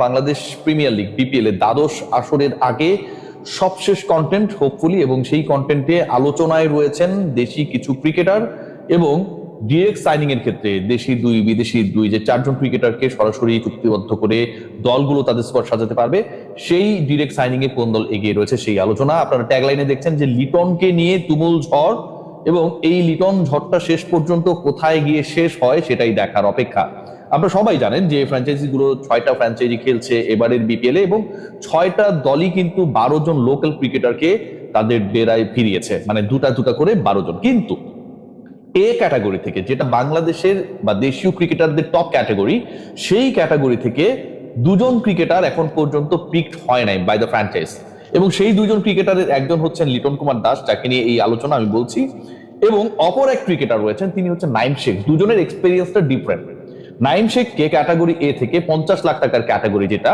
Bangladesh premier league BPL এর দ্বাদশ আসরের আগে সবশেষ কন্টেন্ট হোপফুলি, এবং সেই কন্টেন্টে আলোচনায় রয়েছেন দেশি কিছু ক্রিকেটার এবং ডিরেক্ট সাইনিং এর ক্ষেত্রে দেশি দুই বিদেশি দুই যে চারজন ক্রিকেটারকে সরাসরি চুক্তিবদ্ধ করে দলগুলো তাদের স্কোয়াড সাজাতে পারবে, সেই ডিরেক্ট সাইনিং এ কোন দল এগিয়ে রয়েছে সেই আলোচনা। আপনারা ট্যাগলাইনে দেখছেন যে লিটনকে নিয়ে তুমুল ঝড়, এবং এই লিটন ঝড়টা শেষ পর্যন্ত কোথায় গিয়ে শেষ হয় সেটাই দেখার অপেক্ষা। আপনারা সবাই জানেন যে ফ্র্যাঞ্চাইজিগুলো 6টা ফ্র্যাঞ্চাইজি খেলছে এবারের বিপিএল এ, এবং 6টা দলই কিন্তু 12 জন লোকাল ক্রিকেটারকে তাদের ডেরায় ফিরিয়েছে, মানে দুটা দুটা করে 12 জন। কিন্তু এ ক্যাটাগরি থেকে, যেটা বাংলাদেশের বা দেশীয় ক্রিকেটারদের টপ ক্যাটাগরি, সেই ক্যাটাগরি থেকে দুজন ক্রিকেটার এখন পর্যন্ত পিকড হয় নাই বাই দ্য ফ্র্যাঞ্চাইজ, এবং সেই দুজন ক্রিকেটারের একজন হচ্ছেন লিটন কুমার দাস, যাকে নিয়ে এই আলোচনা আমি বলছি, এবং অপর এক ক্রিকেটার রয়েছেন তিনি হচ্ছেন নাইম শেখ। দুজনের এক্সপেরিয়েন্সটা ডিফারেন্ট। নাইম শেখকে ক্যাটাগরি এ থেকে 50 লাখ টাকার ক্যাটাগরি, যেটা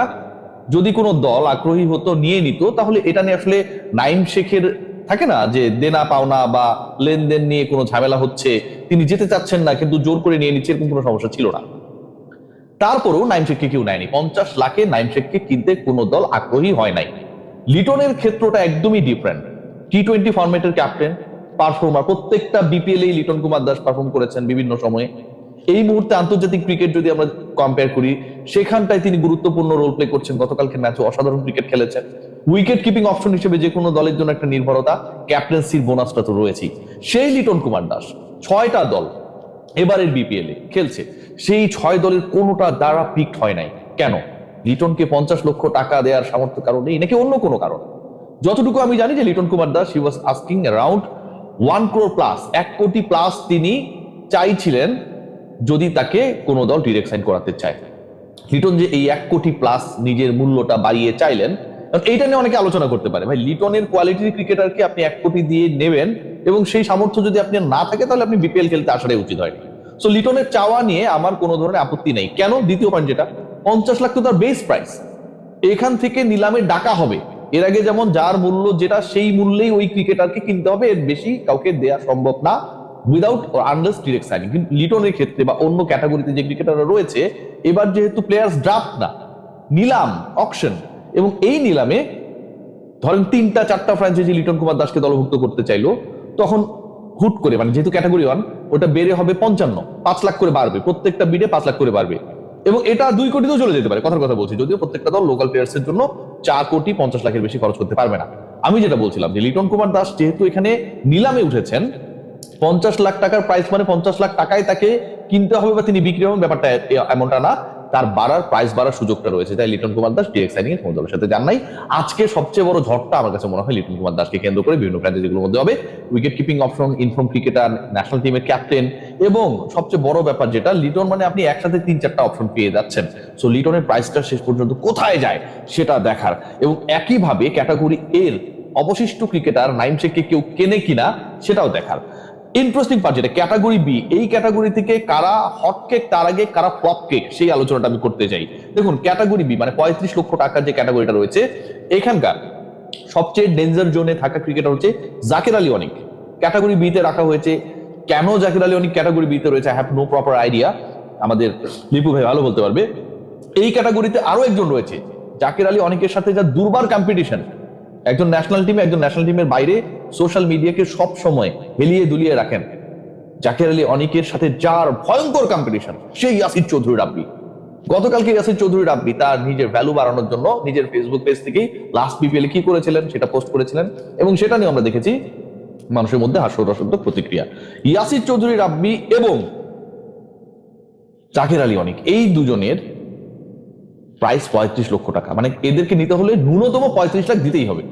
যদি কোনো দল আগ্রহী হতো নিয়ে নিত, তাহলে এটা নিয়ে আসলে নাইম শেখের থাকে না যে দেনা পাওনা বা লেনদেন নিয়ে কোনো ঝামেলা হচ্ছে, তিনি যেতে চাচ্ছেন না কিন্তু জোর করে নিয়ে নিচ্ছে, এরকম কোনো সমস্যা ছিল না। তারপরেও নাইম শেখকে কেউ নেয়নি। 50 লাখে নাইম শেখকে কিনতে কোনো দল আগ্রহী হয় নাই। লিটনের ক্ষেত্রটা একদমই ডিফারেন্ট। টি-20 ফরম্যাটের ক্যাপ্টেন, পারফর্মার, প্রত্যেকটা বিপিএল এই লিটন কুমার দাস পারফর্ম করেছেন বিভিন্ন সময়ে। এই মুহূর্তে আন্তর্জাতিক ক্রিকেট যদি আমরা কম্পেয়ার করি, সেখানটায় তিনি গুরুত্বপূর্ণ রোল প্লে করছেন। গতকালকে ম্যাচে অসাধারণ ক্রিকেট খেলেছেন। উইকেট কিপিং অপশন হিসেবে যে কোনো দলের জন্য একটা নির্ভরতা, ক্যাপ্টেন্সির বোনাসটা তো রয়েছেই। সেই লিটন কুমার দাস 6টা দল এবারের বিপিএল এ খেলছে, সেই 6 দলের কোনোটা দ্বারা পিকড হয় নাই। কেন? লিটনকে 50 লক্ষ টাকা দেওয়ার সামর্থ্য কারণেই, নাকি অন্য কোনো কারণ? যতটুকু আমি জানি যে Liton Kumar Das he was asking around 1 crore plus, 1 কোটি প্লাস তিনি চাইছিলেন যদি তাকে কোনো দল ডিরেক্ট সাইন করাতে চায়। লিটন যে এই 1 কোটি প্লাস নিজের মূল্যটা বাড়িয়ে চাইলেন, এইটা নিয়ে অনেকে আলোচনা করতে পারে। ভাই, লিটনের কোয়ালিটির ক্রিকেটারকে আপনি 1 কোটি দিয়ে নেবেন, এবং সেই সামর্থ্য যদি আপনার না থাকে তাহলে আপনি বিপিএল খেলতে আসাটাই উচিত হয়নি। সো লিটনের চাওয়া নিয়ে আমার কোনো ধরনের আপত্তি নেই। কেন? দ্বিতীয় পয়েন্ট যেটা, 50 লাখ তো তার বেস প্রাইস, এখান থেকে নিলামে ডাকা হবে। এর আগে যেমন যার মূল্য যেটা, সেই মূল্যেই ওই ক্রিকেটারকে কিনতে হবে, এর বেশি কাউকে দেয়া সম্ভব না without or unless direct signing. কিন্তু লিটনের ক্ষেত্রে বা অন্য ক্যাটাগরিতে যে ক্রিকেটাররা রয়েছে, এবার যেহেতু প্লেয়ার্স ড্রাফট না, নিলাম, অকশন, এবং এই নিলামে ধরেন 3টা 4টা ফ্র্যাঞ্চাইজি লিটন কুমার দাসকে দলভুক্ত করতে চাইলো, তখন হুট করে, মানে যেহেতু ক্যাটাগরি 1, ওটা বেড়ে হবে 55, 5 লাখ করে বাড়বে, প্রত্যেকটা বিডে 5 লাখ করে বাড়বে, এবং এটা 2 কোটিতেও চলে যেতে পারে। কথার কথা বলছি, যদিও প্রত্যেকটা দল লোকাল প্লেয়ার্সের জন্য 4 কোটি 50 লাখের বেশি খরচ করতে পারবে না। আমি যেটা বলছিলাম যে লিটন কুমার দাস যেহেতু এখানে নিলামে উঠেছেন, 50 লাখ টাকার প্রাইস মানে 50 লাখ টাকায় তাকে কিনতে হবে বা তিনি বিক্রি হবেন, ব্যাপারটা এমনটা না। তার প্রাইস বাড়ার সুযোগটা রয়েছে। তাই লিটন কুমার দাস ডিরেক্ট সাইনিং এর কোনো দলের সাথে যান নাই। আজকে সবচেয়ে বড় ঝড়টা আমার কাছে মনে হয় লিটন কুমার দাসকে কেন্দ্র করে বিভিন্ন ফ্র্যাঞ্চাইজিগুলোর মধ্যে হবে। Wicket keeping option, inform cricketer, national টিমের ক্যাপ্টেন, এবং সবচেয়ে বড় ব্যাপার যেটা, লিটন মানে আপনি একসাথে 3-4টা অপশন পেয়ে যাচ্ছেন। সো লিটনের প্রাইসটা শেষ পর্যন্ত কোথায় যায় সেটা দেখার, এবং একইভাবে ক্যাটাগরি এর অবশিষ্ট ক্রিকেটার নাইম শেখকে কেউ কেনে কিনা সেটাও দেখার। ইন্টারেস্টিং পার্ট যেটা ক্যাটাগরি বি, এই ক্যাটাগরি থেকে কারা হট কেক, তার আগে কারা ফ্লপ কেক, সেই আলোচনাটা আমি করতে চাই। দেখুন, ক্যাটাগরি বি মানে 35 লক্ষ টাকার যে ক্যাটাগরিটা রয়েছে, এখানকার সবচেয়ে ডেঞ্জার জোনে থাকা ক্রিকেটার হচ্ছে জাকির আলী অনিক। ক্যাটাগরি বি তে রাখা হয়েছে। কেন জাকির আলী অনিক ক্যাটাগরি বি তে রয়েছে, I have no proper idea. আমাদের লিপু ভাই ভালো বলতে পারবে। এই ক্যাটাগরিতে আরো একজন রয়েছে জাকির আলী অনিকের সাথে যা দুর্বার কম্পিটিশন, একজন ন্যাশনাল টিমে, একজন ন্যাশনাল টিমের বাইরে, সোশ্যাল মিডিয়াকে সব সময় হেলিয়ে দুলিয়ে রাখেন। জাকির আলী অনিকের সাথে যার ভয়ঙ্কর কম্পিটিশন, সেই ইয়াসির চৌধুরী রাব্বি। গতকালকে ইয়াসির চৌধুরী রাব্বি তার নিজের ভ্যালু বাড়ানোর জন্য নিজের ফেসবুক পেজ থেকেই লাস্ট বিপিএল কি করেছিলেন সেটা পোস্ট করেছিলেন, এবং সেটা নিয়ে আমরা দেখেছি মানুষের মধ্যে হাস্যরসাত্মক প্রতিক্রিয়া। ইয়াসির চৌধুরী রাব্বি এবং জাকির আলী অনিক, এই দুজনের প্রাইস 35 লক্ষ টাকা, মানে এদেরকে নিতে হলে ন্যূনতম 35 লাখ দিতেই হবে।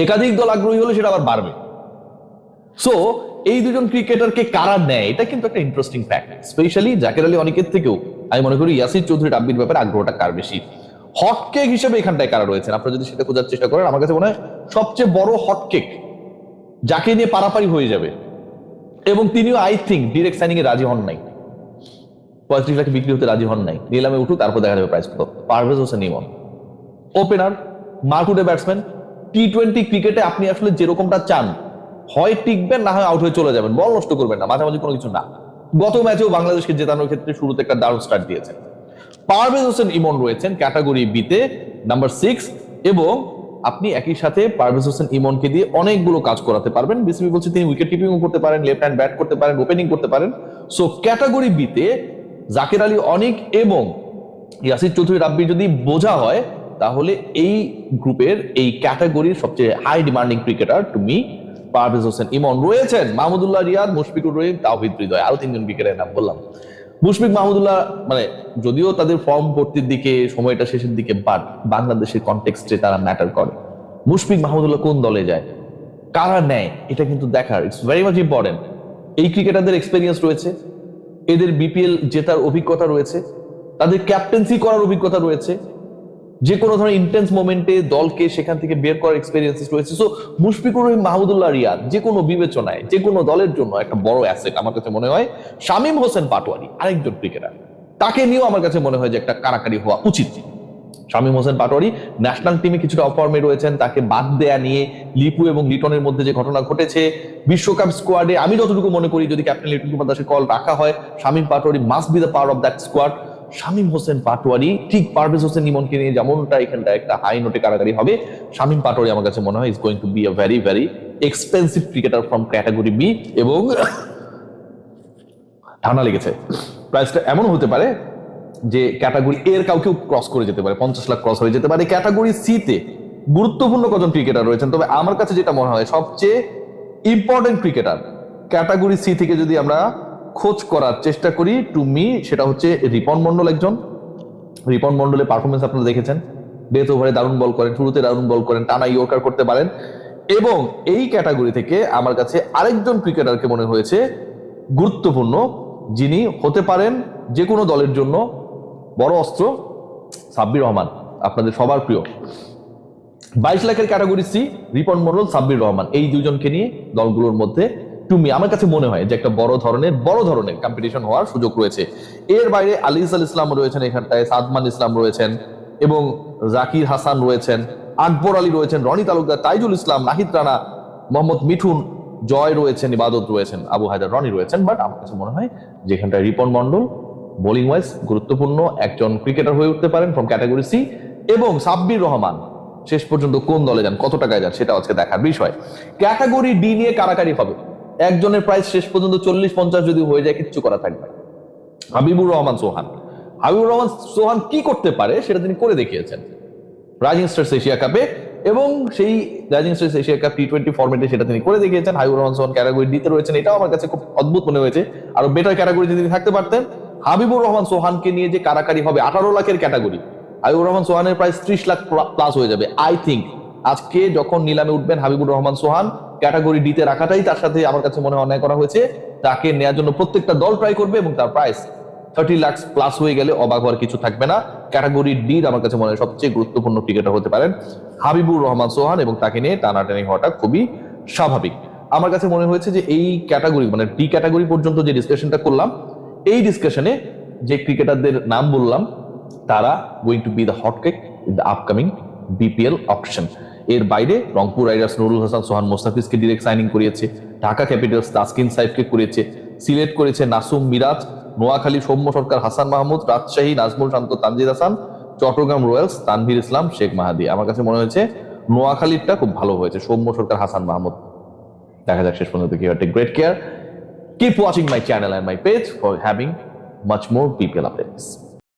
একাধিক দল আগ্রহী হলে সেটা আবার বাড়বে। সো এই দুজন ক্রিকেটারকে কারা নেয়, এটা কিন্তু একটা interesting fact. Specially Zakir Ali অনিকের থেকেও আমি মনে করি ইয়াসির চৌধুরী রাব্বির ব্যাপারে আগ্রহটা কার বেশি। হটকেক হিসেবে এখানটায় কারা রয়েছেন, আপনারা যদি সেটা খোঁজার চেষ্টা করেন, আমার কাছে মনে হয় সবচেয়ে বড় হটকেক যাকে নিয়ে পারাপারি হয়ে যাবে, এবং তিনিও আই থিঙ্ক ডিরেক্ট সাইনিং এ রাজি হন নাই, 35 লাখে বিক্রি হতে রাজি হন নাই। নিলামে উঠুক, তারপর দেখা যাবে প্রাইস কত। Parvez Hossain Emon, opener, মারকুটে batsman. টি-20 ক্রিকেটে আপনি আসলে যেরকমটা চান, হয় টিকবেন, না হয় আউট হয়ে চলে যাবেন, বল নষ্ট করবেন না, মাঝামাঝি কোনো কিছু না। গত ম্যাচেও বাংলাদেশকে জেতানোর ক্ষেত্রে শুরুতে একটা দারুণ স্টার্ট দিয়েছে। পারভেজ হোসেন ইমন রয়েছেন ক্যাটাগরি বিতে নাম্বার 6, এবং আপনি একই সাথে পারভেজ হোসেন ইমনকে দিয়ে অনেকগুলো কাজ করাতে পারবেন। বিসিবি বলছে তিনি উইকেট কিপিংও করতে পারেন, লেফট হ্যান্ড ব্যাট করতে পারেন, ওপেনিং করতে পারেন। সো ক্যাটাগরি বিতে জাকির আলী অনিক এবং ইয়াসির চৌধুরী রাব্বি যদি বোঝা হয়, তাহলে এই গ্রুপের এই ক্যাটাগরির সবচেয়ে হাই ডিমান্ডিং ক্রিকেটার তুমি পারভেজ হোসেন ইমন রয়েছেন। মাহমুদুল্লাহ রিয়াদ, মুশফিকুর রহিম, তাওহিদ হৃদয়, আরো 3 জন ক্রিকেটারের নাম বললাম। মুশফিক মাহমুদুল্লাহ মানে যদিও তাদের ফর্ম ভর্তির দিকে, সময়টা শেষের দিকে, বাট বাংলাদেশের কনটেক্সটে তারা ম্যাটার করে। মুশফিক মাহমুদুল্লাহ কোন দলে যায়, কারা নেয়, এটা কিন্তু দেখার ইটস ভেরি মাচ ইম্পর্টেন্ট। এই ক্রিকেটারদের এক্সপেরিয়েন্স রয়েছে, এদের বিপিএল জেতার অভিজ্ঞতা রয়েছে, তাদের ক্যাপ্টেন্সি করার অভিজ্ঞতা রয়েছে, যে কোনো ধরনের ইন্টেন্স মোমেন্টে দলকে সেখান থেকে বের করার এক্সপেরিয়েন্স রয়েছে। সো মুশফিকুর রহিম, মাহমুদুল্লাহ রিয়াদ যে কোনো বিবেচনায়, যে কোনো দলের জন্য একটা বড় অ্যাসেট আমার কাছে মনে হয়। শামীম হোসেন পাটোয়ারি আরেকজন ক্রিকেটার, তাকে নিয়েও আমার কাছে মনে হয় যে একটা কারাকারি হওয়া উচিত। শামীম হোসেন পাটোয়ারি ন্যাশনাল টিমে কিছুটা অফর্মে রয়েছেন, তাকে বাদ দেয়া নিয়ে লিপু এবং লিটনের মধ্যে যে ঘটনা ঘটেছে, বিশ্বকাপ স্কোয়াডে আমি যতটুকু মনে করি যদি ক্যাপ্টেন লিটন কুমার দাসের কল রাখা হয়, Shamim Patwari must be the power of that squad. Shamim Hossain Patwari ঠিক পারভেজ হোসেন ইমনকে নিয়ে যেমনটা এখানটা একটা হাই নোটে কারাকারি হবে, শামীম পাটোয়ারি আমার কাছে মনে হয় is going to be a very very expensive cricketer from category B. এবং ঠান্ডা লেগেছে, প্রাইসটা এমন হতে পারে যে ক্যাটাগরি এর কাউকেও ক্রস করে যেতে পারে, 50 লাখ ক্রস হয়ে যেতে পারে। ক্যাটাগরি সিতে গুরুত্বপূর্ণ কজন ক্রিকেটার রয়েছেন, তবে আমার কাছে যেটা মনে হয় সবচেয়ে ইম্পর্টেন্ট ক্রিকেটার ক্যাটাগরি সি থেকে যদি আমরা খোঁজ করার চেষ্টা করি, টু মি সেটা হচ্ছে রিপন মন্ডল একজন। রিপন মন্ডলের পারফরমেন্স আপনারা দেখেছেন, ডেথ ওভারে দারুণ বল করেন, শুরুতে দারুণ বল করেন, টানা ইয়র্কার করতে পারেন। এবং এই ক্যাটাগরি থেকে আমার কাছে আরেকজন ক্রিকেটারকে মনে হয়েছে গুরুত্বপূর্ণ, যিনি হতে পারেন যে কোনো দলের জন্য বড় অস্ত্র, সাব্বির রহমান, আপনাদের সবার প্রিয়। 22 লাখের ক্যাটাগরি সি, রিপন মন্ডল, সাব্বির রহমান, এই দুজনকে নিয়ে দলগুলোর মধ্যে টুমি আমার কাছে মনে হয় যে একটা বড় ধরনের কম্পিটিশন হওয়ার সুযোগ রয়েছে। এর বাইরে আলী ইসাল ইসলাম রয়েছেন এখানটায়, সাদমান ইসলাম রয়েছেন, এবং জাকির হাসান রয়েছেন, আকবর আলী রয়েছেন, রনি তালুকদার, তাইজুল ইসলাম, নাহিদ রানা, মোহাম্মদ মিঠুন, জয় রয়েছেন, ইবাদত রয়েছেন, আবু হায়দার রনি রয়েছেন। বাট আমার কাছে মনে হয় যেখানটায় রিপন মন্ডল বোলিং ওয়াইজ গুরুত্বপূর্ণ একজন ক্রিকেটার হয়ে উঠতে পারেন ফ্রম ক্যাটাগরি সি, এবং সাব্বির রহমান শেষ পর্যন্ত কোন দলে যান, কত টাকায় যান, সেটা আজকে দেখার বিষয়। ক্যাটাগরি ডি নিয়ে কারাকারি হবে, একজনের প্রাইস শেষ পর্যন্ত 40-50 যদি হয়ে যায় কিচ্ছু করা থাকবে। হাবিবুর রহমান সোহান কি করতে পারে সেটা তিনি করে দেখিয়েছেন রাইজিং স্টার্স এশিয়া কাপে, এবং সেই rising stars Asia cup T20 ফরম্যাটে সেটা তিনি করে দেখিয়েছেন। হাবিবুর রহমান সোহান ক্যাটাগরি ডিতে রয়েছেন, এটাও আমার কাছে খুব অদ্ভুত মনে হয়েছে। আরো বেটার ক্যাটাগরিতে তিনি থাকতে পারতেন। হাবিবুর রহমান সোহানকে নিয়ে যে কারাকারি হবে, 18 লাখের ক্যাটাগরি, হাবিবুর রহমান সোহানের প্রাইস 30 লাখ প্লাস হয়ে যাবে। আই থিঙ্ক আজকে যখন নিলামে উঠবেন হাবিবুর রহমান সোহান, ক্যাটাগরি ডিতে রাখাটাই তার সাথে আমার কাছে মনে হয় অন্যায় করা হয়েছে। তাকে নেওয়ার জন্য প্রত্যেকটা দল ট্রাই করবে, এবং তার প্রাইস 30 লাখ প্লাস হয়ে গেলে অবাক হওয়ার কিছু থাকবে না। ক্যাটাগরি ডি আমার কাছে মনে হয় সবচেয়ে গুরুত্বপূর্ণ ক্রিকেটার হতে পারেন হাবিবুর রহমান সোহান, এবং তাকে নিয়ে টানাটানি হওয়াটা খুবই স্বাভাবিক। আমার কাছে মনে হয়েছে যে এই ক্যাটাগরি মানে ডি ক্যাটাগরি পর্যন্ত যে ডিসকাশনটা করলাম, এই ডিসকাশনে যে ক্রিকেটারদের নাম বললাম তারা going to B the hot cake in the upcoming BPL auction. এর বাইরে রংপুর রাইডার্স নুরুল হাসান সোহান মোস্তাফিজকে ডিরেক্ট সাইনিং করিয়েছে, ঢাকা ক্যাপিটালস তাসকিন সাইফকে করেছে, সিলেট করেছে নাসুম মিরাজ, নোয়াখালী সৌম্য সরকার হাসান মাহমুদ, রাজশাহী নাজমুল শান্ত তানজিদ হাসান, চট্টগ্রাম রয়্যালস তানভীর ইসলাম শেখ মাহাদি। আমার কাছে মনে হয়েছে নোয়াখালীরটা খুব ভালো হয়েছে, সৌম্য সরকার হাসান মাহমুদ। দেখা যাক শেষ পর্যন্ত কি হয়। Take great care, keep watching my channel and my page for having much more BPL updates.